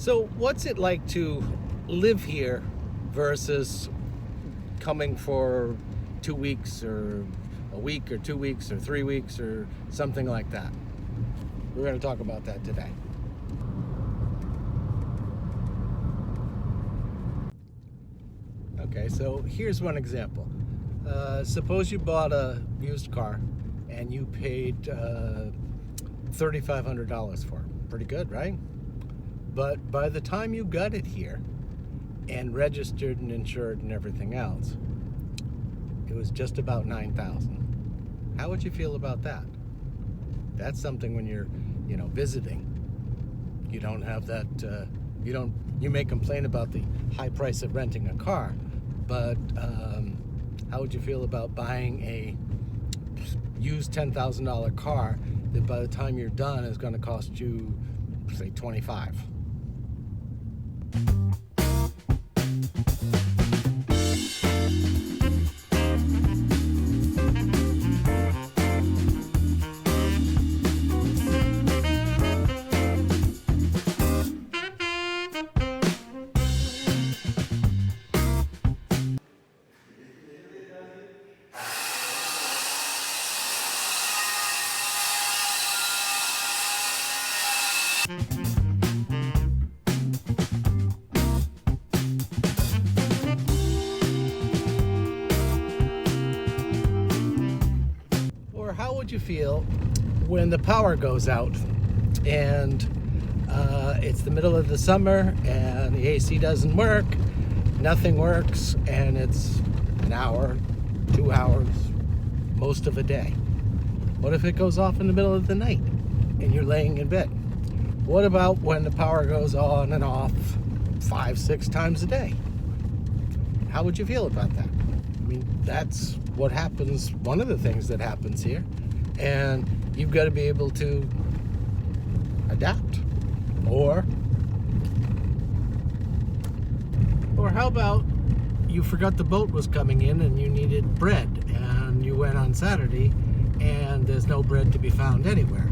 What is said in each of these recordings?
So what's it like to live here versus coming for 2 weeks or a week or 2 weeks or 3 weeks or something like that? We're going to talk about that today. Okay, so here's one example. Suppose you bought a used car and you paid $3,500 for it. Pretty good, right? But by the time you got it here and registered and insured and everything else, it was just about $9,000. How would you feel about that? That's something when you're, visiting. You don't have that. You may complain about the high price of renting a car, but how would you feel about buying a used $10,000 car that by the time you're done is going to cost you, say, $25,000? Or how would you feel when the power goes out and it's the middle of the summer and the AC doesn't work, nothing works, and it's an hour, 2 hours, most of a day? What if it goes off in the middle of the night and you're laying in bed? What about when the power goes on and off 5-6 times a day? How would you feel about that? I mean, that's what happens, one of the things that happens here, and you've got to be able to adapt. Or how about you forgot the boat was coming in and you needed bread, and you went on Saturday and there's no bread to be found anywhere.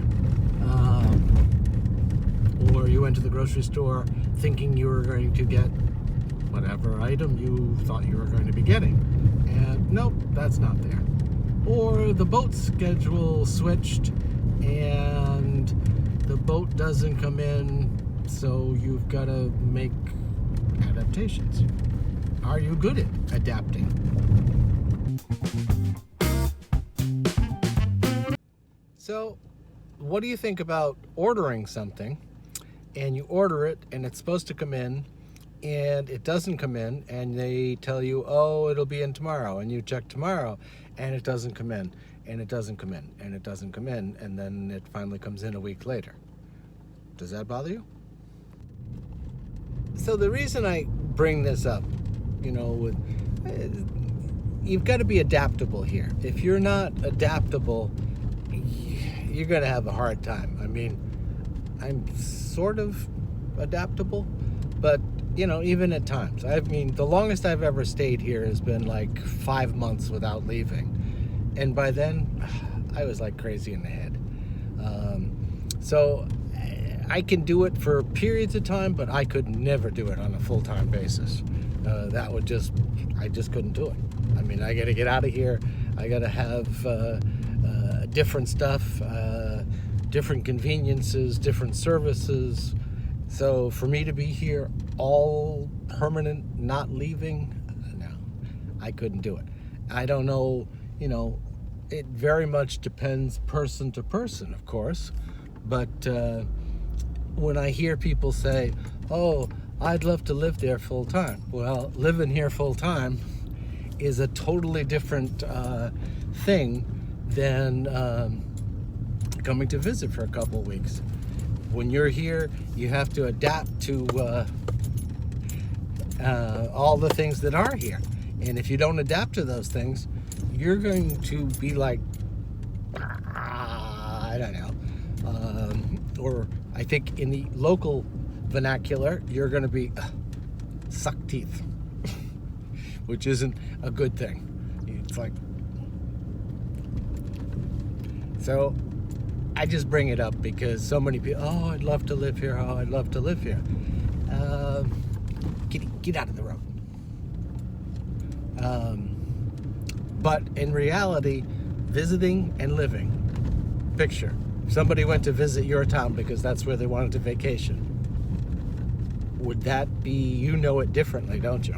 Or you went to the grocery store thinking you were going to get whatever item you thought you were going to be getting, and nope, that's not there. Or the boat schedule switched and the boat doesn't come in, so you've got to make adaptations. Are you good at adapting? So what do you think about ordering something and you order it and it's supposed to come in and it doesn't come in, and they tell you, oh, it'll be in tomorrow, and you check tomorrow and it doesn't come in, and it doesn't come in, and it doesn't come in, and then it finally comes in a week later? Does that bother you? So the reason I bring this up, you've got to be adaptable here. If you're not adaptable, you're going to have a hard time. I mean, I'm sort of adaptable, but even at times, the longest I've ever stayed here has been like 5 months without leaving, and by then I was like crazy in the head. So I can do it for periods of time, but I could never do it on a full-time basis. I just couldn't do it. I mean, I got to get out of here. I got to have different stuff, different conveniences, different services. So for me to be here all permanent, not leaving, no, I couldn't do it. I don't know, it very much depends person to person, of course. But when I hear people say, oh, I'd love to live there full time. Well, living here full time is a totally different thing than coming to visit for a couple of weeks. When you're here, you have to adapt to all the things that are here. And if you don't adapt to those things, you're going to be like, I don't know. Or I think in the local vernacular, you're going to be suck teeth, which isn't a good thing. It's like, so I just bring it up because so many people, oh, I'd love to live here. Oh, I'd love to live here. Get out of the road. But in reality, visiting and living, picture, somebody went to visit your town because that's where they wanted to vacation. Would that be, you know it differently, don't you?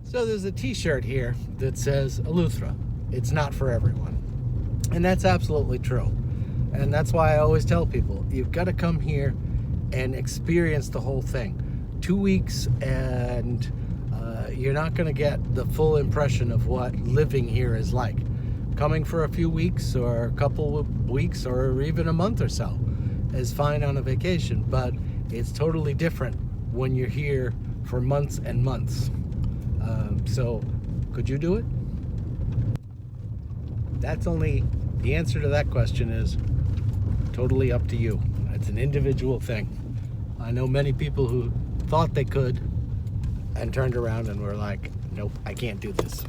So there's a t-shirt here that says Eleuthera. It's not for everyone. And that's absolutely true. And that's why I always tell people, you've got to come here and experience the whole thing. 2 weeks and you're not going to get the full impression of what living here is like. Coming for a few weeks or a couple of weeks or even a month or so is fine on a vacation, but it's totally different when you're here for months and months. So could you do it? That's only, the answer to that question is totally up to you. It's an individual thing. I know many people who thought they could and turned around and were like, nope, I can't do this.